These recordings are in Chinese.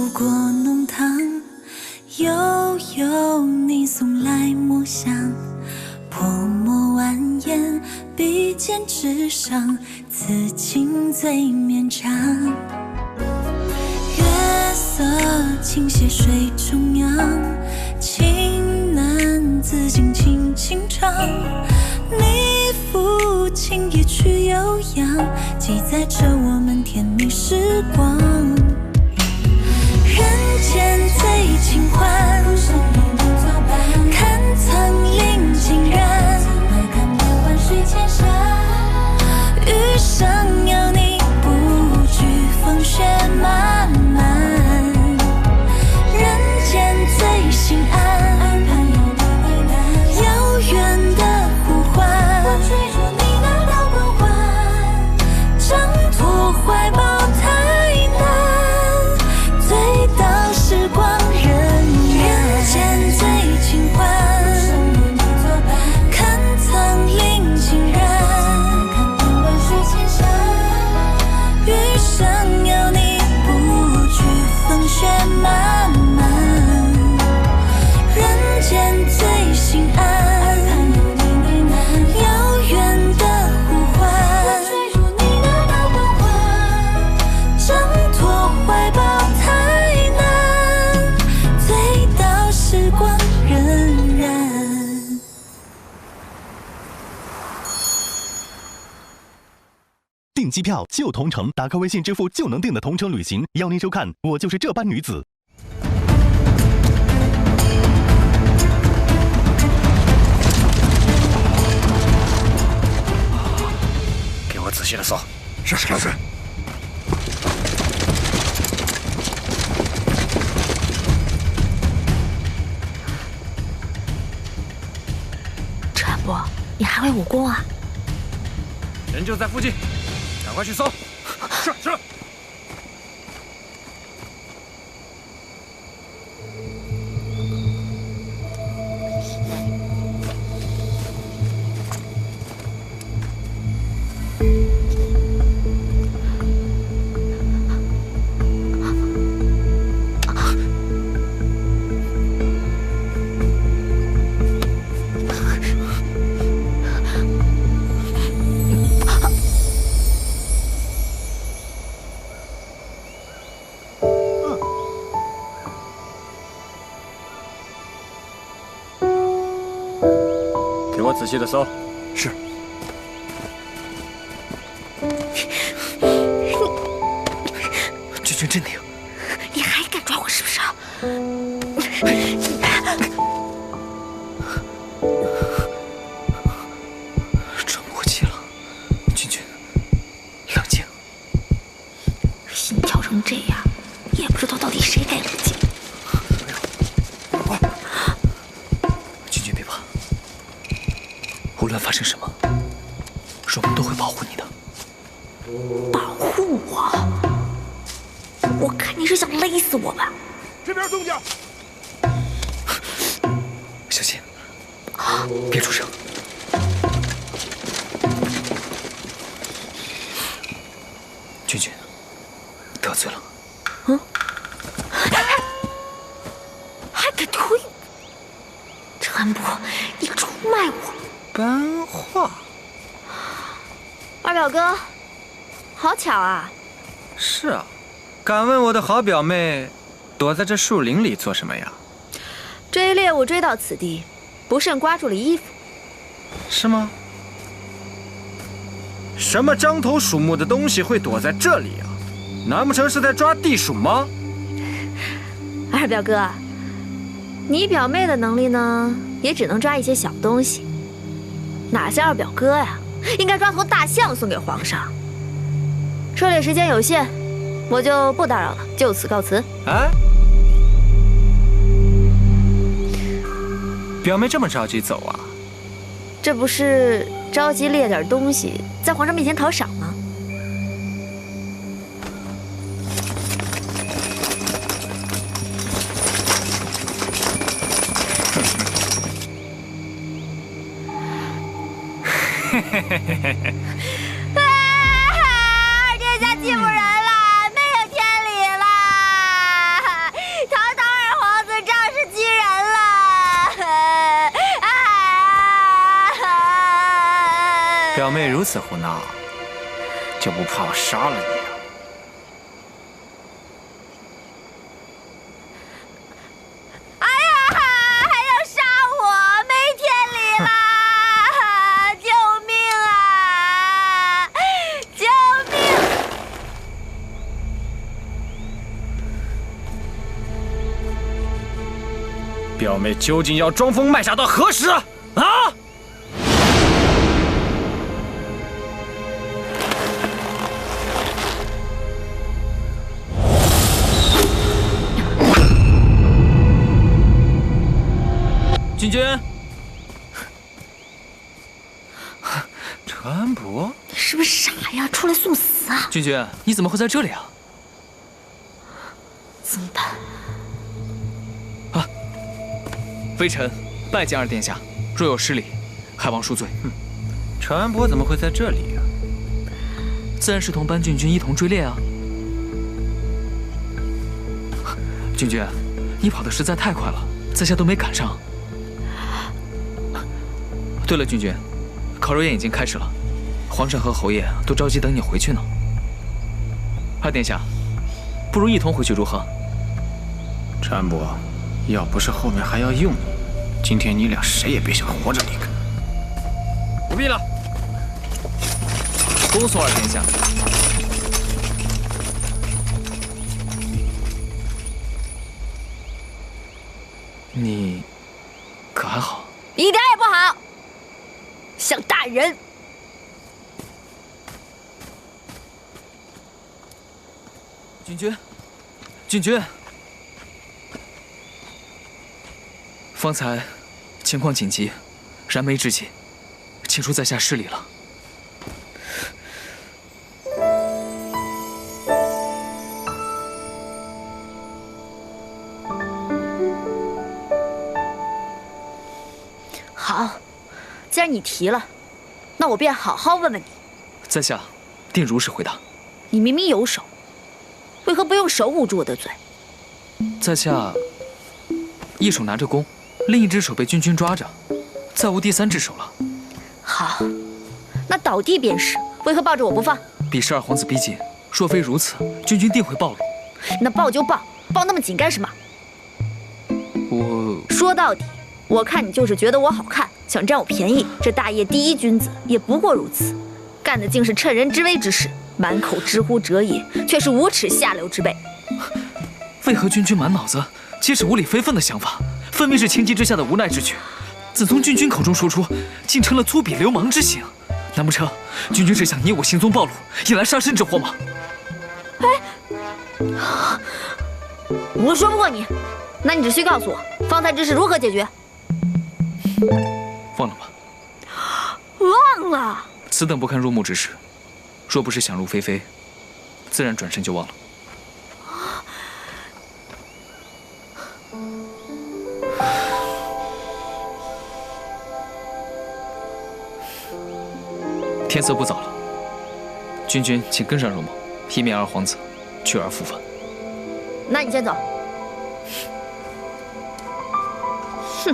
拂过浓汤，悠悠你送来墨香，泼墨蜿蜒，笔尖纸上，此情最绵长。月色倾泻水中央，情难自禁轻轻唱。你抚琴一曲悠扬，记载着我们甜蜜时光。人间最清欢，看苍岭尽染，水千山。余生有你，不惧风雪漫漫。人间最心安，遥远的呼唤，追逐你那道光环，挣脱怀抱太难，醉倒时光荏苒。人间最清欢，看苍岭尽染，水千山。余生有你，不惧风雪漫漫。人间最心安，遥远的呼唤，追逐你那道光环，挣脱怀抱太难，醉倒时光荏苒。订机票就同城，打开微信支付就能订的同城旅行，邀您收看《我就是这般女子》。给我仔细的搜。是老师。陈伯，你还会武功啊？人就在附近，赶快去搜。是。给我仔细的搜。是。君真灵，你还敢抓我是不是？喘不过气了。君，冷静。心跳成这样，也不知道到底谁该冷静。君别怕，无论发生什么，若梦都会保护你的。保护我？我看你是想勒死我吧？这边动静，小心，别出声。君，得罪了。还敢推？陈伯，你出卖我！干话。二表哥，好巧啊！是啊，敢问我的好表妹，躲在这树林里做什么呀？追猎物追到此地，不慎刮住了衣服。是吗？什么獐头鼠目的东西会躲在这里啊？难不成是在抓地鼠吗？二表哥，你表妹的能力呢，也只能抓一些小东西，哪像二表哥呀，应该抓头大象送给皇上。狩猎时间有限，我就不打扰了，就此告辞。哎，表妹这么着急走啊？这不是着急猎点东西，在皇上面前讨赏吗？二殿下欺负人了，没有天理了！表妹如此胡闹，就不怕我杀了你啊？哎呀，还要杀我，没天理啦！救命啊！救命！表妹究竟要装疯卖傻到何时啊？啊！君君，陈安博，你是不是傻呀？出来送死啊！君君，你怎么会在这里啊？怎么办？微臣拜见二殿下，若有失礼，还望恕罪。陈安博怎么会在这里啊？自然是同班郡君一同追猎啊。君君，你跑得实在太快了，在下都没赶上。对了，君君，烤肉宴已经开始了，皇上和侯爷都着急等你回去呢。二殿下，不如一同回去如何？陈安博，要不是后面还要用你，今天你俩谁也别想活着离开。不必了。恭送二殿下。你可还好？一点也不好，像大人。君君，君君，方才情况紧急，燃眉之急，请恕在下失礼了。好，既然你提了，那我便好好问问你。在下定如实回答。你明明有手，为何不用手捂住我的嘴？在下一手拿着弓，另一只手被君君抓着，再无第三只手了。好，那倒地便是，为何抱着我不放？彼时二皇子逼近，若非如此，君君定会暴露。那抱就抱，抱那么紧干什么？我说到底，我看你就是觉得我好看，想占我便宜。这大业第一君子也不过如此，干的竟是趁人之危之事，满口直呼者也，却是无耻下流之辈。为何君君满脑子皆是无理非分的想法？分明是情急之下的无奈之举，怎从君君口中说出，竟成了粗鄙流氓之行？难不成君君是想你我行踪暴露，引来杀身之祸吗？我说不过你，那你只需告诉我，方才之事如何解决？忘了吗？忘了。此等不堪入目之事，若不是想入非非，自然转身就忘了。天色不早了，君君请跟上若某，以免二皇子去而复返。那你先走。哼，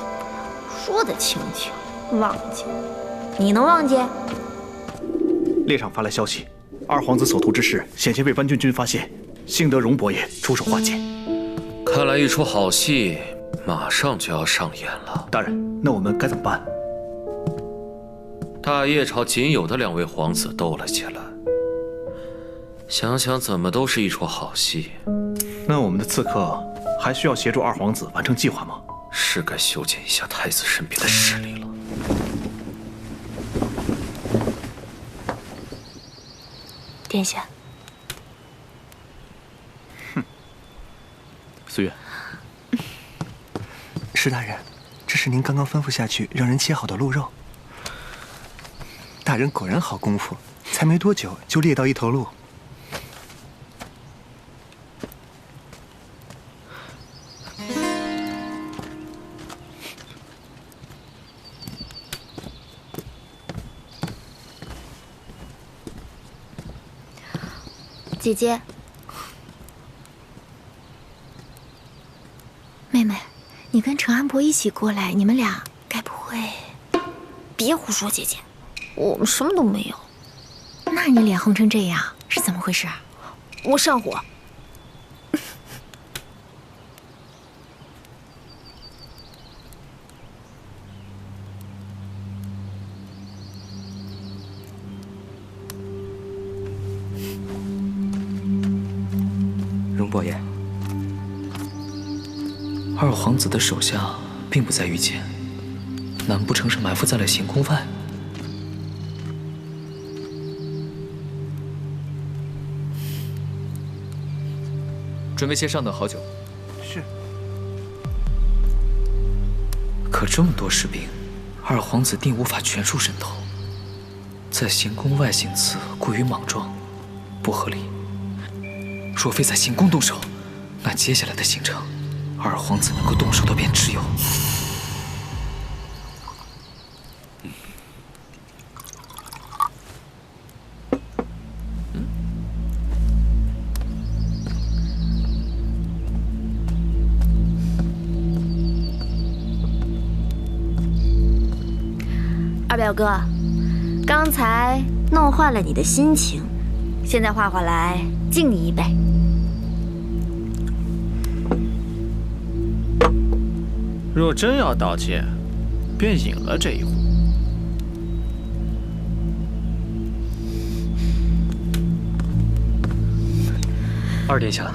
说得轻轻，忘记？你能忘记？猎场发来消息，二皇子所图之事险些被班郡君发现，幸得容伯爷出手化解。看来一出好戏马上就要上演了。大人，那我们该怎么办？大业朝仅有的2位皇子斗了起来，想想怎么都是一出好戏。那我们的刺客还需要协助二皇子完成计划吗？是该修建一下太子身边的势力了。殿下，思远，石大人，这是您刚刚吩咐下去让人切好的鹿肉。大人果然好功夫，才没多久就猎到1头鹿。姐姐，妹妹，你跟程安博一起过来，你们俩该不会……别胡说，姐姐，我们什么都没有。那你脸红成这样是怎么回事？我上火。容伯爷，二皇子的手下并不在御前，难不成是埋伏在了行宫外？准备些上等好酒。是。可这么多士兵，二皇子定无法全数渗透。在行宫外行刺过于莽撞，不合理。若非在行宫动手，那接下来的行程，二皇子能够动手的便只有……二表哥，刚才弄坏了你的心情，现在画来敬你一杯。若真要道歉，便饮了这一壶。二殿下，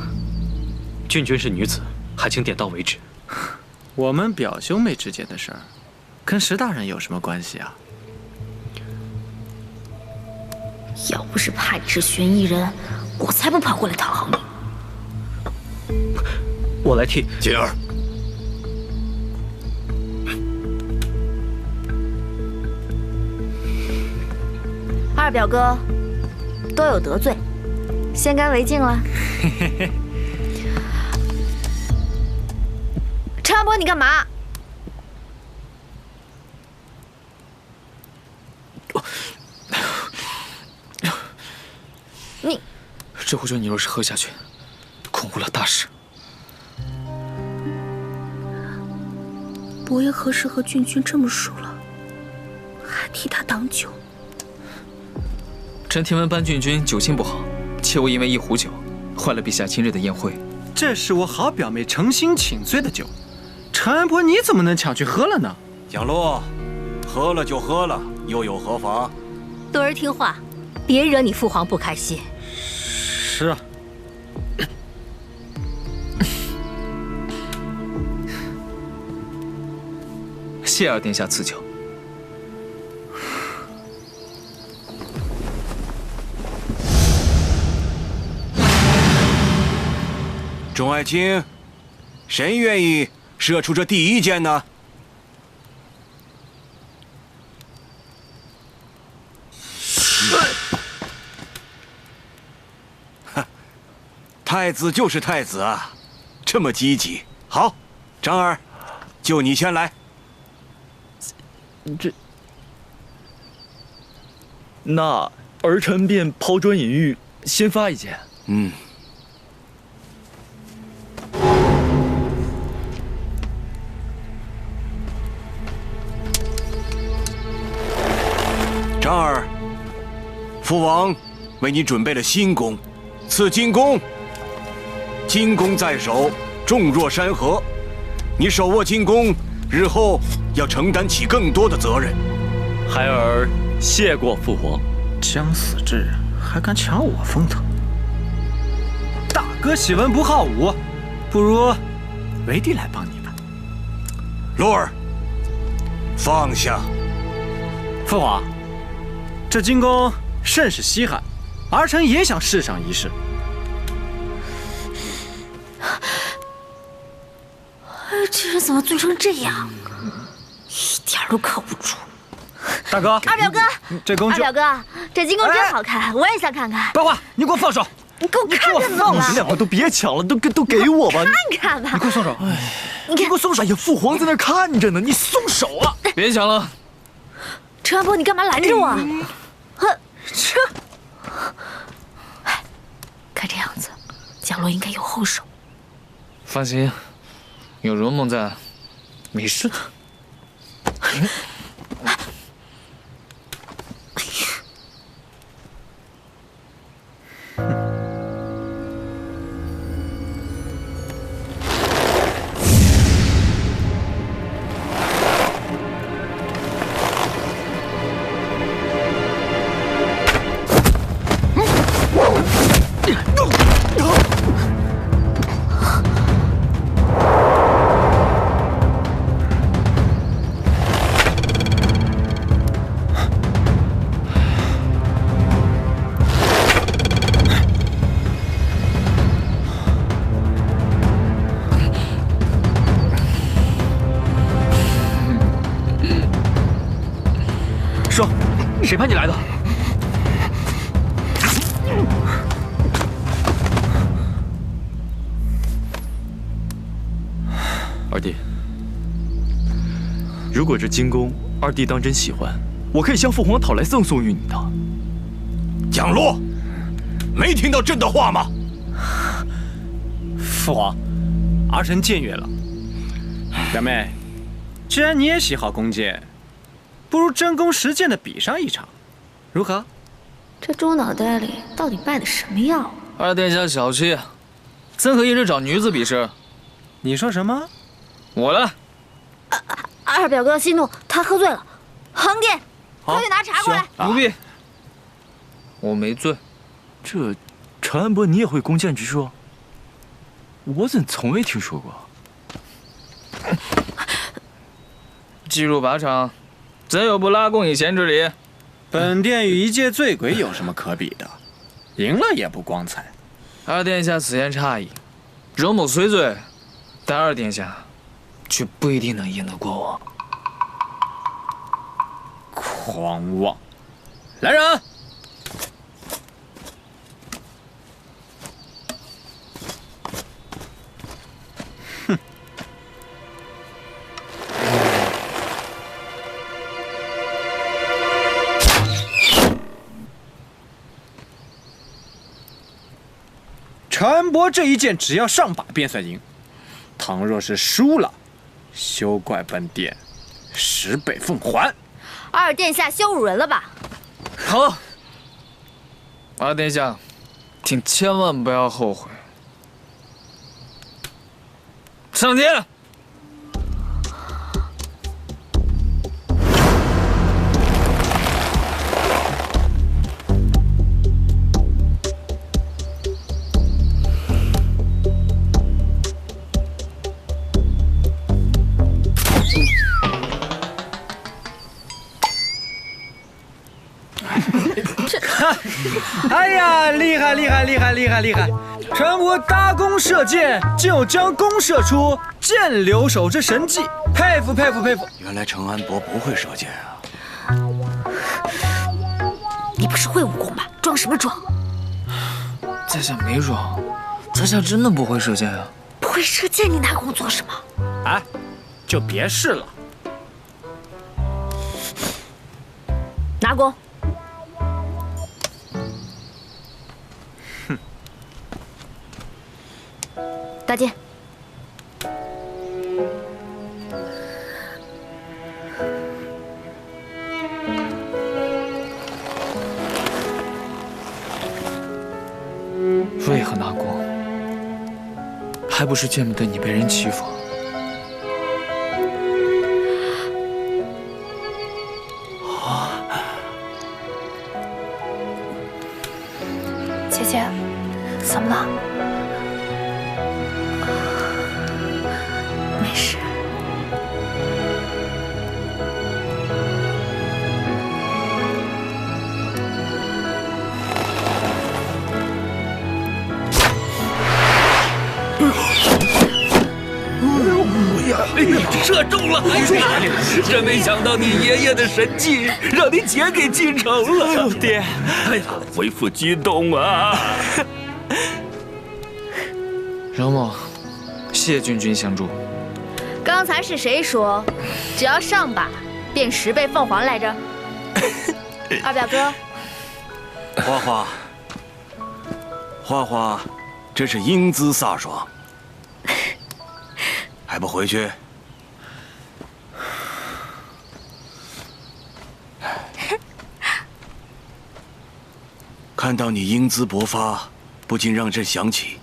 郡君是女子，还请点到为止。我们表兄妹之间的事儿，跟石大人有什么关系啊？要不是怕你是悬疑人，我才不跑过来讨好你。我来替锦儿。二表哥都有得罪，先干为敬了。陈安博，你干嘛？你这壶酒你若是喝下去，恐误了大事。伯爷何时和郡君这么熟了，还替他挡酒？臣听闻班郡君酒性不好，切勿因为一壶酒坏了陛下今日的宴会。这是我好表妹诚心请罪的酒，陈安伯你怎么能抢去喝了呢？蒋璐，喝了就喝了，又有何妨？多儿听话，别惹你父皇不开心。是啊。谢二殿下赐酒。众爱卿，谁愿意射出这第一箭呢？哼，太子就是太子啊，这么积极。好，张儿，就你先来。那儿臣便抛砖引玉，先发一箭。嗯。张儿，父王为你准备了新宫，赐金弓。金弓在手，重若山河。你手握金弓，日后要承担起更多的责任。孩儿谢过父皇。将死之人还敢抢我风头？大哥喜文不好武，不如为弟来帮你吧。洛儿，放下。父皇，这金弓甚是稀罕，儿臣也想试上一试。这人怎么醉成这样？一点都靠不住。大哥，二表哥，这弓就……二表哥，这金弓真好看，我也想看看。白话，你给我放手！你给我看看怎么了？你两个都别抢了，都给我吧！看看吧。你给我松手！你给我松手！哎呀，父皇在那儿看着呢，你松手啊！别抢了！陈安波，你干嘛拦着我？看这样子，蒋洛应该有后手。放心，有容梦在，没事的。谁派你来的？二弟，如果这金弓二弟当真喜欢，我可以向父皇讨来赠送于你的。蒋洛，没听到朕的话吗？父皇，儿臣僭越了。表妹，既然你也喜好弓箭，不如真弓实箭的比上一场，如何？这猪脑袋里到底卖的什么药？二殿下小气，怎可一直找女子比试？你说什么？我来。二表哥息怒，他喝醉了。横殿，快去拿茶过来。不必，我没醉。这陈安伯，你也会弓箭之术？我怎从未听说过？计入靶场，怎有不拉弓以弦之理？本殿与一介醉鬼有什么可比的？赢了也不光彩。二殿下此言差矣。荣某虽醉，但二殿下却不一定能赢得过我。狂妄！来人！哼！陈伯这一箭只要上靶便算赢，倘若是输了，休怪本殿10倍奉还。二殿下羞辱人了吧？好，二殿下，请千万不要后悔。上殿。哎呀，厉害厉害厉害厉害厉害！陈伯搭弓射箭，就将弓射出箭留手之神技，佩服佩服佩服！原来陈安伯不会射箭啊！你不是会武功吧？装什么装？在下没装，在下真的不会射箭啊！不会射箭，你拿弓做什么？哎，就别试了。拿弓。大剑。为何拿弓？还不是见不得你被人欺负。姐姐，怎么了？没事。射中了！哎呀，真没想到你爷爷的神技让你姐给继承了，爹！哎呀，为父激动啊！荣某，谢君君相助。刚才是谁说，只要上靶便10倍凤凰来着？二表哥，花花，花花，真是英姿飒爽，还不回去？看到你英姿勃发，不禁让朕想起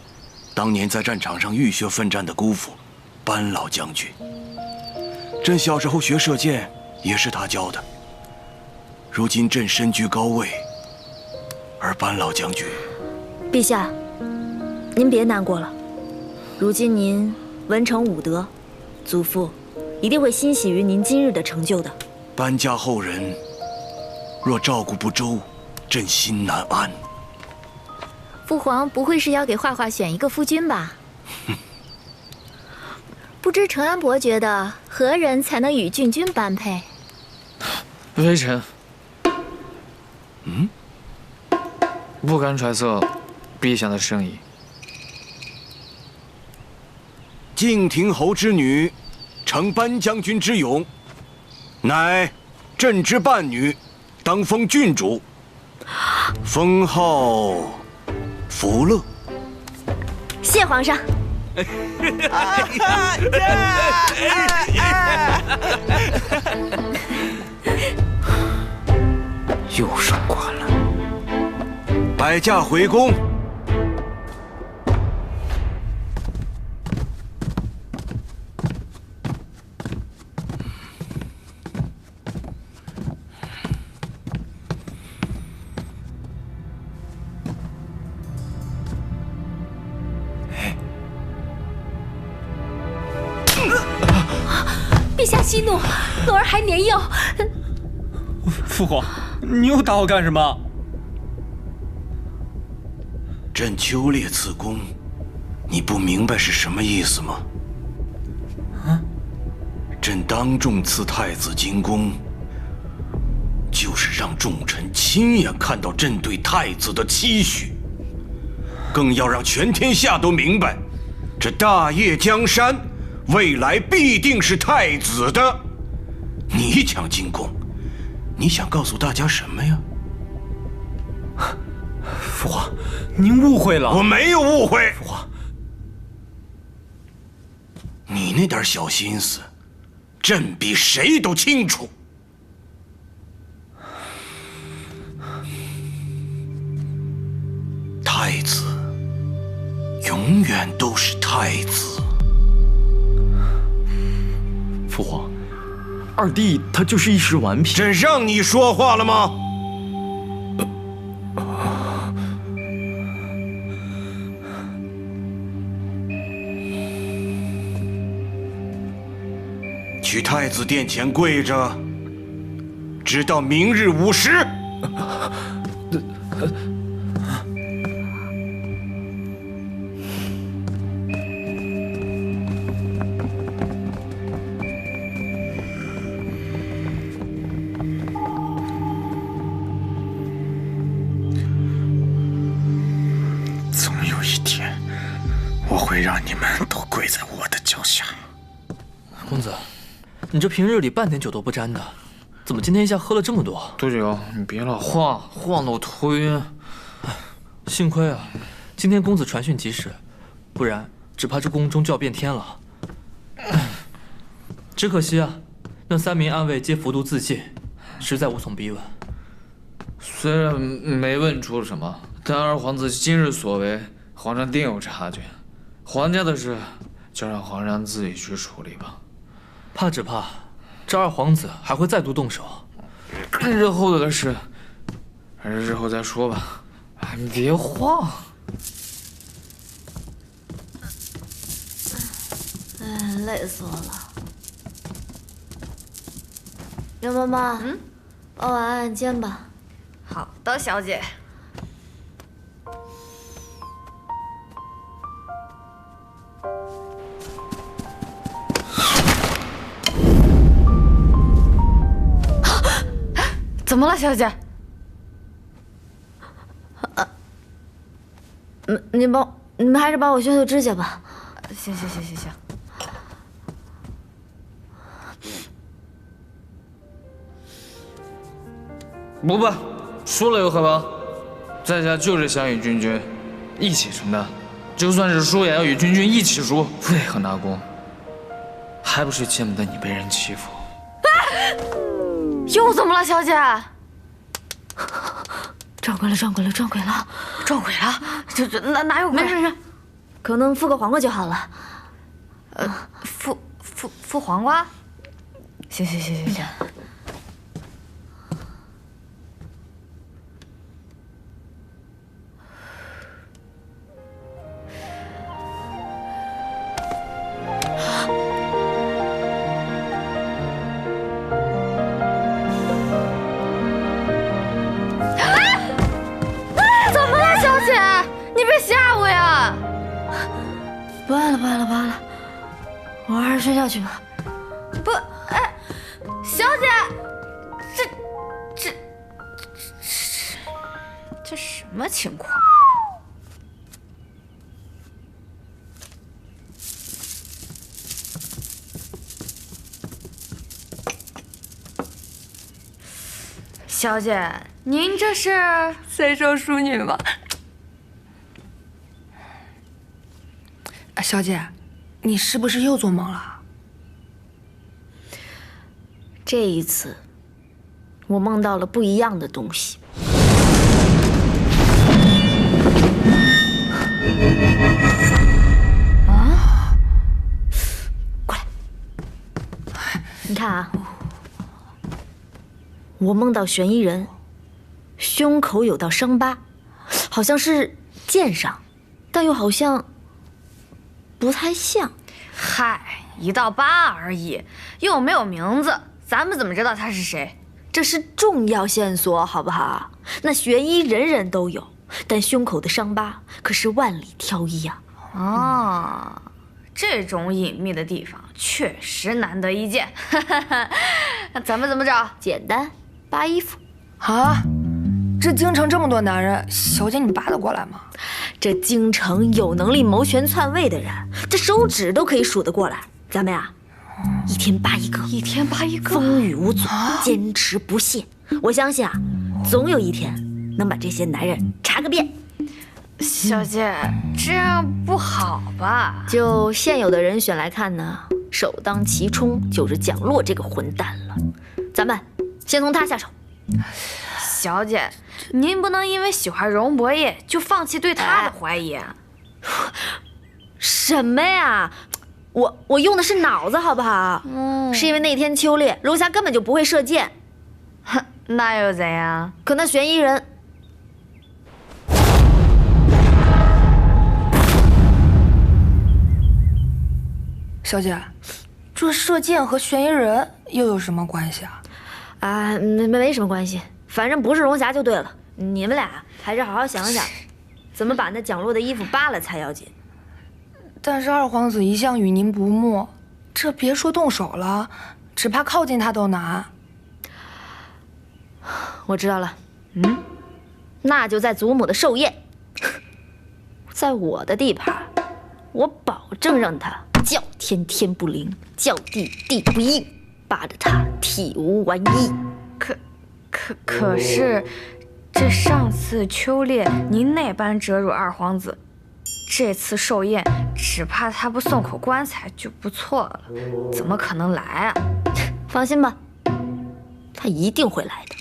当年在战场上浴血奋战的姑父班老将军。朕小时候学射箭也是他教的。如今朕身居高位，而班老将军……陛下，您别难过了。如今您文成武德，祖父一定会欣喜于您今日的成就的。班家后人若照顾不周，朕心难安。父皇不会是要给画画选一个夫君吧？不知陈安伯觉得何人才能与郡君般配？微臣不敢揣测陛下的圣意。敬亭侯之女，承班将军之勇，乃朕之伴女，当封郡主，封号福乐。谢皇上。又升官了，摆驾回宫。陛下息怒，诺儿还年幼。父皇，你又打我干什么？朕秋烈赐功，你不明白是什么意思吗？啊？朕当众赐太子金弓，就是让众臣亲眼看到朕对太子的期许，更要让全天下都明白，这大业江山未来必定是太子的。你抢金弓，你想告诉大家什么呀？父皇，您误会了。我没有误会。父皇，你那点小心思，朕比谁都清楚。太子永远都是太子。父皇，二弟他就是一时顽皮。朕让你说话了吗？去太子殿前跪着，直到明日午时。总有一天，我会让你们都跪在我的脚下。公子，你这平日里半点酒都不沾的，怎么今天一下喝了这么多？多久？你别老晃得我头晕。幸亏啊，今天公子传讯及时，不然只怕这宫中就要变天了。只可惜啊，那3名暗卫皆服毒自尽，实在无从逼问。虽然没问出什么，但二皇子今日所为，皇上定有察觉。皇家的事，就让皇上自己去处理吧。只怕这二皇子还会再度动手。日后的事，还是日后再说吧。你别晃。累死我了。刘妈妈，帮我按按肩吧。好的，小姐。怎么了，小姐？你们还是帮我修修指甲吧。行。不办，输了又何妨？在下就是想与君君一起承担，就算是输也要与君君一起输。为何拿弓？还不是见不得你被人欺负。又怎么了，小姐？撞鬼了！这哪有鬼？没事，可能敷个黄瓜就好了。敷黄瓜？行。不爱了，我还是睡觉去吧。不，哎，小姐，这什么情况？小姐，您这是随手淑女吗？小姐，你是不是又做梦了？这一次，我梦到了不一样的东西。啊！过来，你看啊，我梦到悬疑人，胸口有道伤疤，好像是剑伤，但又好像不太像。嗨，一道疤而已，又没有名字，咱们怎么知道他是谁？这是重要线索，好不好？那悬疑人人都有，但胸口的伤疤可是万里挑一啊！哦，这种隐秘的地方确实难得一见。那咱们怎么找？简单，扒衣服。啊，这京城这么多男人，小姐你扒得过来吗？这京城有能力谋权篡位的人，这手指都可以数得过来。咱们呀，一天扒一个，一天扒一个，风雨无阻，坚持不懈。我相信啊，总有一天能把这些男人查个遍。小姐，这样不好吧？就现有的人选来看呢，首当其冲就是蒋洛这个混蛋了。咱们先从他下手。小姐，您不能因为喜欢容伯爷就放弃对他的怀疑啊！什么呀？我用的是脑子，好不好？是因为那天秋猎，龙霞根本就不会射箭。哼，那又怎样？可那悬疑人，小姐，这射箭和悬疑人又有什么关系啊？啊，没什么关系，反正不是龙霞就对了。你们俩还是好好想想，怎么把那蒋洛的衣服扒了才要紧。但是二皇子一向与您不睦，这别说动手了，只怕靠近他都难。我知道了，那就在祖母的寿宴，在我的地盘，我保证让他叫天天不灵，叫地地不应，扒得他体无完肤。可是，这上次秋猎您那般折辱二皇子，这次寿宴只怕他不送口棺材就不错了，怎么可能来啊？放心吧，他一定会来的。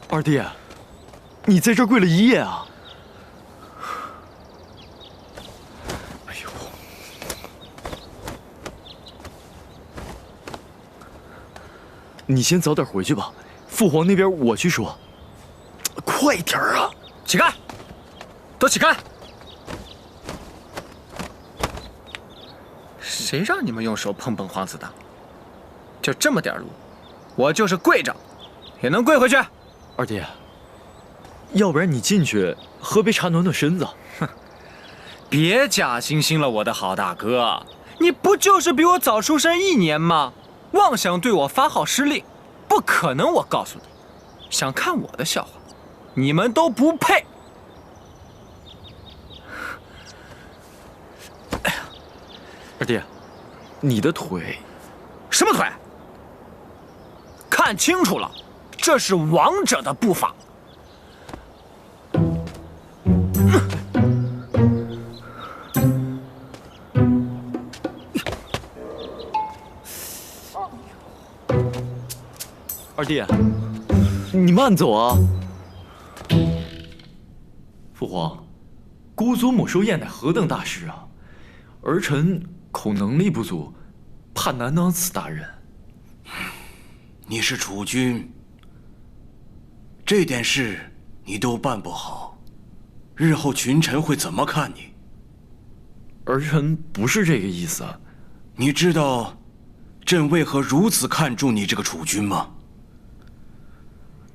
二弟，你在这儿跪了一夜啊？哎呦！你先早点回去吧，父皇那边我去说。快点儿啊！起开，都起开！谁让你们用手碰本皇子的？就这么点路，我就是跪着，也能跪回去。二弟，要不然你进去喝杯茶暖暖身子。哼，别假惺惺了，我的好大哥，你不就是比我早出生1年吗？妄想对我发号施令，不可能！我告诉你，想看我的笑话，你们都不配。哎呀，二弟，你的腿，什么腿？看清楚了，这是王者的步伐。二弟，你慢走啊！父皇，姑祖母寿宴乃何等大事啊！儿臣恐能力不足，怕难当此大任。你是储君，这点事你都办不好，日后群臣会怎么看你？儿臣不是这个意思。你知道朕为何如此看重你这个储君吗？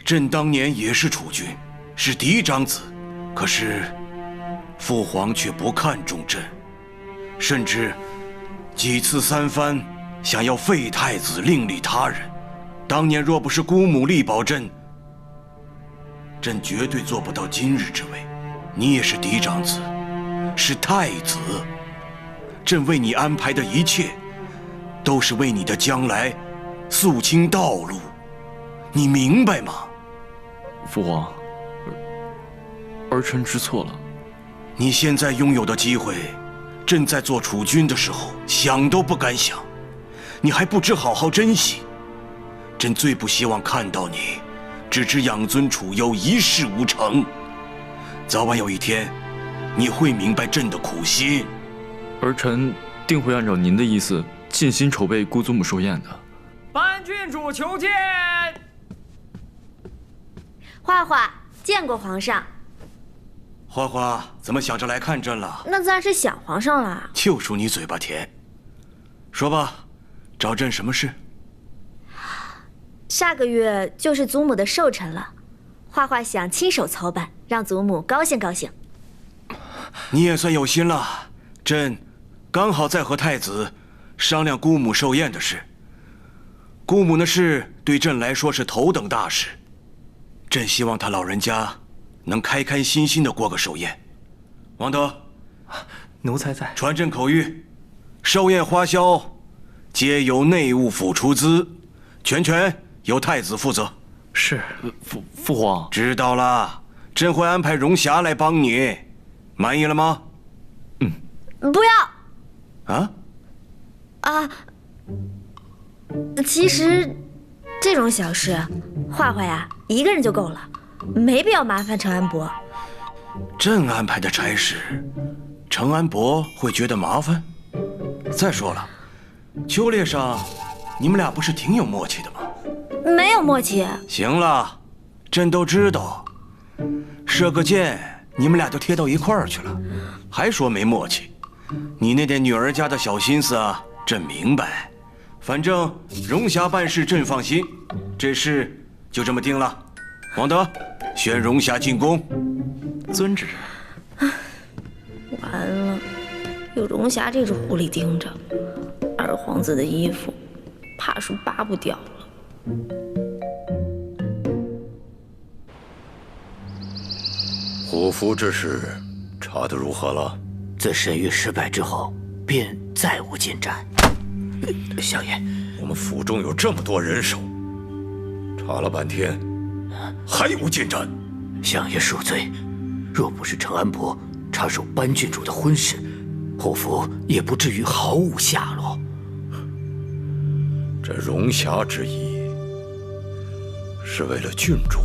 朕当年也是储君，是嫡长子，可是父皇却不看重朕，甚至几次三番想要废太子，另立他人。当年若不是姑母力保朕，朕绝对做不到今日之位。你也是嫡长子，是太子，朕为你安排的一切，都是为你的将来肃清道路，你明白吗？父皇，儿臣知错了。你现在拥有的机会，朕在做储君的时候想都不敢想，你还不知好好珍惜。朕最不希望看到你只知养尊处优，一事无成。早晚有一天，你会明白朕的苦心。儿臣定会按照您的意思，尽心筹备姑祖母寿宴的。班郡主求见。画画见过皇上。花花怎么想着来看朕了？那自然是想皇上啦。就属你嘴巴甜。说吧，找朕什么事？下个月就是祖母的寿辰了，画画想亲手操办，让祖母高兴高兴。你也算有心了。朕刚好在和太子商量姑母寿宴的事。姑母的事对朕来说是头等大事，朕希望她老人家能开开心心的过个寿宴。王德，奴才在。传朕口谕，寿宴花销皆由内务府出资，全由太子负责。是，父皇知道了。朕会安排荣霞来帮你，满意了吗？不要。其实这种小事，画画呀一个人就够了，没必要麻烦程安伯。朕安排的差事，程安伯会觉得麻烦？再说了，秋猎上你们俩不是挺有默契的吗？没有默契。行了，朕都知道。射个箭，你们俩就贴到一块儿去了，还说没默契。你那点女儿家的小心思啊，朕明白。反正荣霞办事，朕放心。这事就这么定了。王德，选荣霞进宫。遵旨。完了，有荣霞这只狐狸盯着，二皇子的衣服怕是扒不掉了。虎符之事查得如何了？自审阅失败之后，便再无进展。相爷，我们府中有这么多人手，查了半天，还无进展。相爷恕罪，若不是程安伯插手班郡主的婚事，虎符也不至于毫无下落。这荣霞之意，是为了郡主，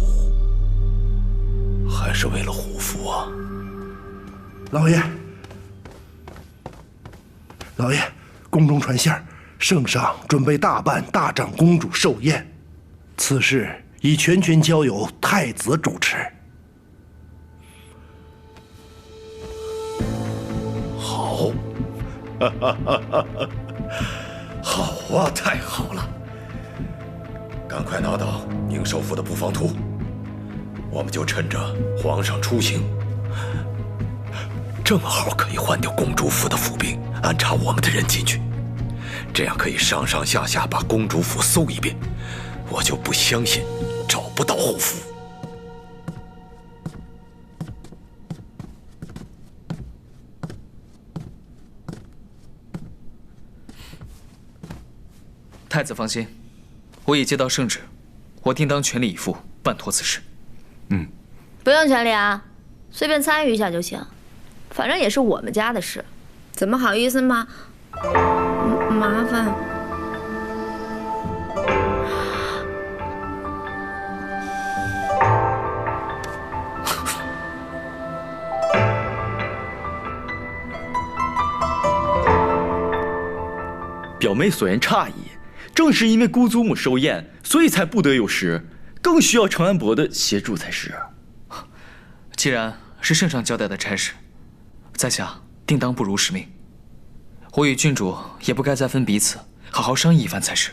还是为了虎符啊？老爷，宫中传信儿，圣上准备大办大长公主寿宴，此事已全权交由太子主持。好，好啊，太好了！赶快拿到宁寿府的布防图，我们就趁着皇上出行，正好可以换掉公主府的府兵，安插我们的人进去，这样可以上上下下把公主府搜一遍，我就不相信找不到虎符。太子放心，我已接到圣旨，我定当全力以赴办妥此事。不用全力啊，随便参与一下就行，反正也是我们家的事，怎么好意思嘛？麻烦。表妹所言差矣，正是因为姑祖母寿宴，所以才不得有失，更需要程安伯的协助才是。既然是圣上交代的差事，在下定当不辱使命。我与郡主也不该再分彼此，好好商议一番才是。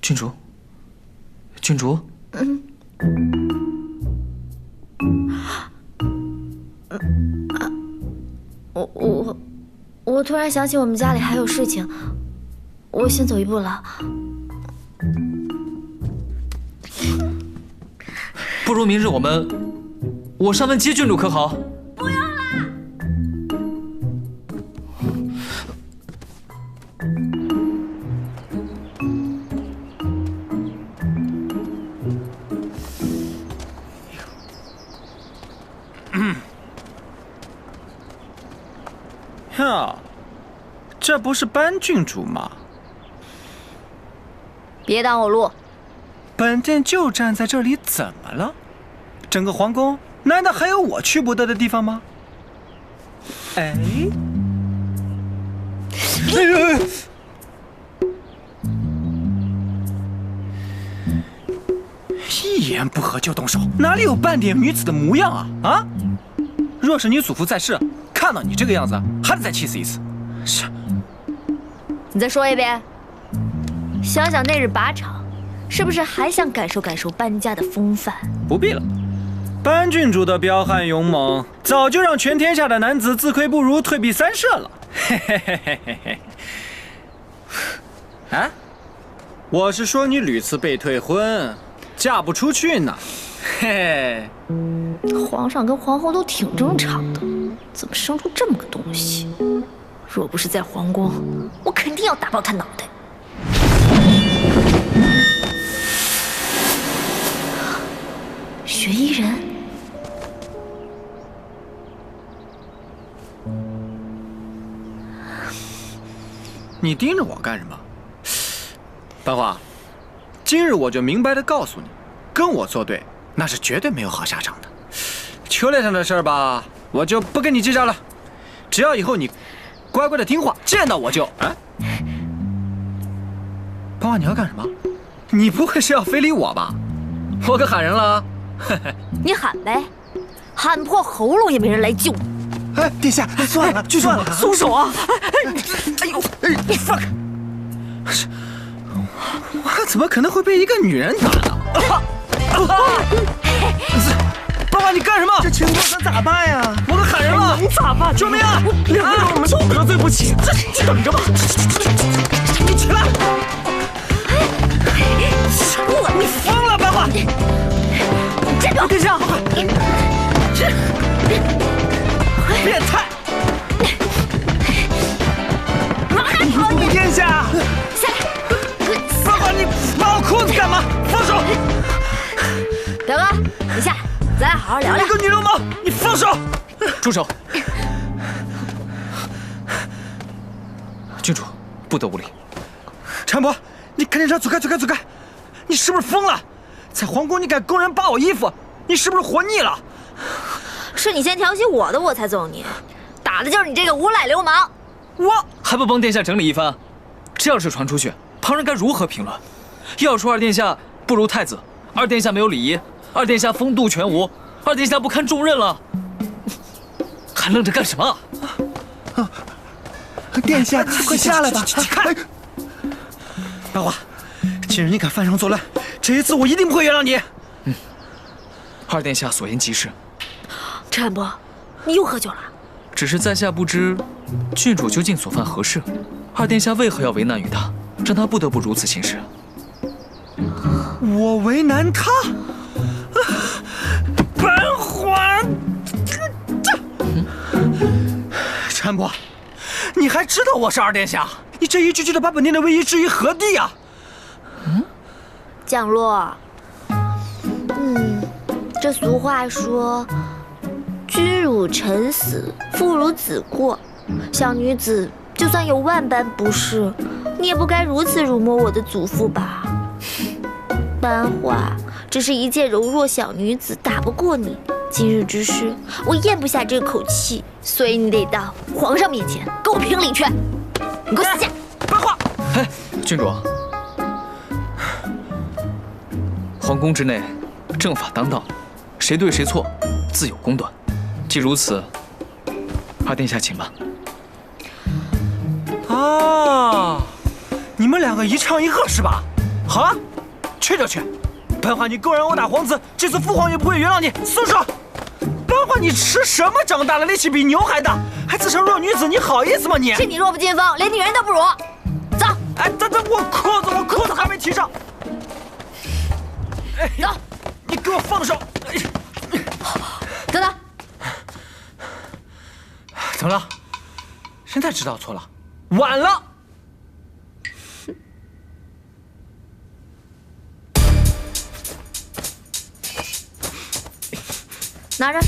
郡主，郡主，我突然想起我们家里还有事情，我先走一步了。不如明日我上门接郡主可好？不要啦！呀，这不是班郡主吗？别挡我路！本殿就站在这里，怎么了？整个皇宫难道还有我去不得的地方吗？哎，一言不合就动手，哪里有半点女子的模样啊？啊！若是你祖父在世，看到你这个样子，还得再气死一次。是。你再说一遍。想想那日靶场，是不是还想感受感受班家的风范？不必了。班郡主的彪悍勇猛，早就让全天下的男子自愧不如，退避三舍了。嘿嘿嘿嘿嘿嘿。啊？我是说你屡次被退婚，嫁不出去呢。嘿。皇上跟皇后都挺正常的，怎么生出这么个东西？若不是在皇宫，我肯定要打爆他脑袋。学医人，你盯着我干什么？班花，今日我就明白的告诉你，跟我作对，那是绝对没有好下场的。秋烈上的事儿吧，我就不跟你计较了。只要以后你乖乖的听话，见到我就啊。班花，你要干什么？你不会是要非礼我吧？我可喊人了。你喊呗，喊破喉咙也没人来救你。哎，殿下，算了，郡主，松手啊！哎呦，你放开！我怎么可能会被一个女人打呢？爸爸，你干什么？这情况咱咋办呀？我可喊人了，能咋办？救命啊！两个人我们都得罪不起，这等着吧！你起来！你疯了，爸爸！站住！殿下，变态！往哪跑你？殿下，下来！爸爸，你扒我裤子干嘛？放手！表哥，你下来，咱俩好好聊聊。你个女流氓，你放手！住手！郡主，不得无礼。陈伯，你赶紧让走开，走开，走开！你是不是疯了？在皇宫你敢公然扒我衣服，你是不是活腻了？是你先挑起我的，我才揍你，打的就是你这个无赖流氓！我还不帮殿下整理一番？这要是传出去，旁人该如何评论？要说二殿下不如太子，二殿下没有礼仪，二殿下风度全无，二殿下不堪重任了，还愣着干什么？殿下，快下来吧！看，八花，既然你敢犯上作乱，这一次我一定不会原谅你。二殿下所言极是。陈安伯，你又喝酒了？只是在下不知郡主究竟所犯何事，二殿下为何要为难于他，让他不得不如此行事？我为难他？班花，陈伯，你还知道我是二殿下？你这一句句的把本殿的威仪置于何地啊？降落。这俗话说，君辱臣死，父辱子过。小女子就算有万般不是，你也不该如此辱没我的祖父吧？班花，只是一介柔弱小女子，打不过你。今日之事，我咽不下这口气，所以你得到皇上面前给我评理去。你给我死下！班花，哎，郡主，皇宫之内，正法当道，谁对谁错，自有公断。既如此，二殿下请吧。啊，你们两个一唱一和是吧？好啊，去就去。班花，你公然殴打皇子，这次父皇也不会原谅你。松手！班花，你吃什么长大了？力气比牛还大，还自称弱女子，你好意思吗你？是你弱不禁风，连女人都不如。走。哎，等，我裤子还没提上。哎，走。你给我放手！等等。怎么了？现在知道错了，晚了。拿着。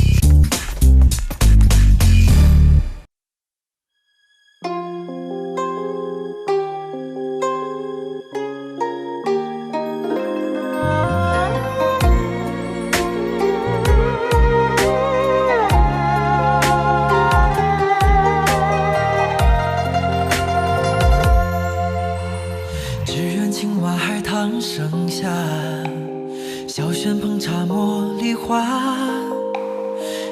只愿青蛙海棠盛夏，小轩捧茶茉莉花。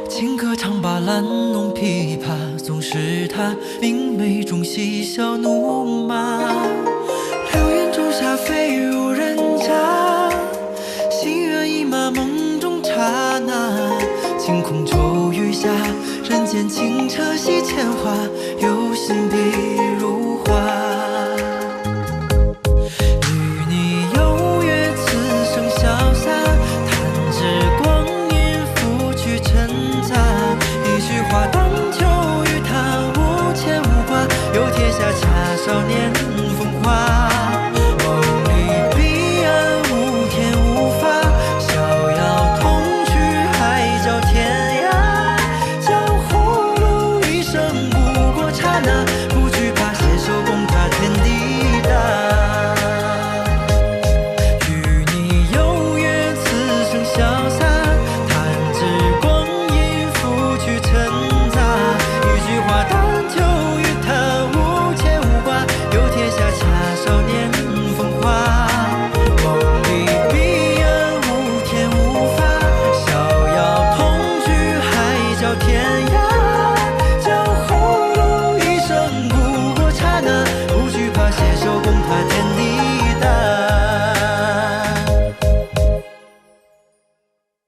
情歌唱罢兰弄琵琶，总是他明媚中嬉笑怒骂。流言中下飞入人家，心猿意马梦中刹那。晴空骤雨下，人间清澈系铅华，有心的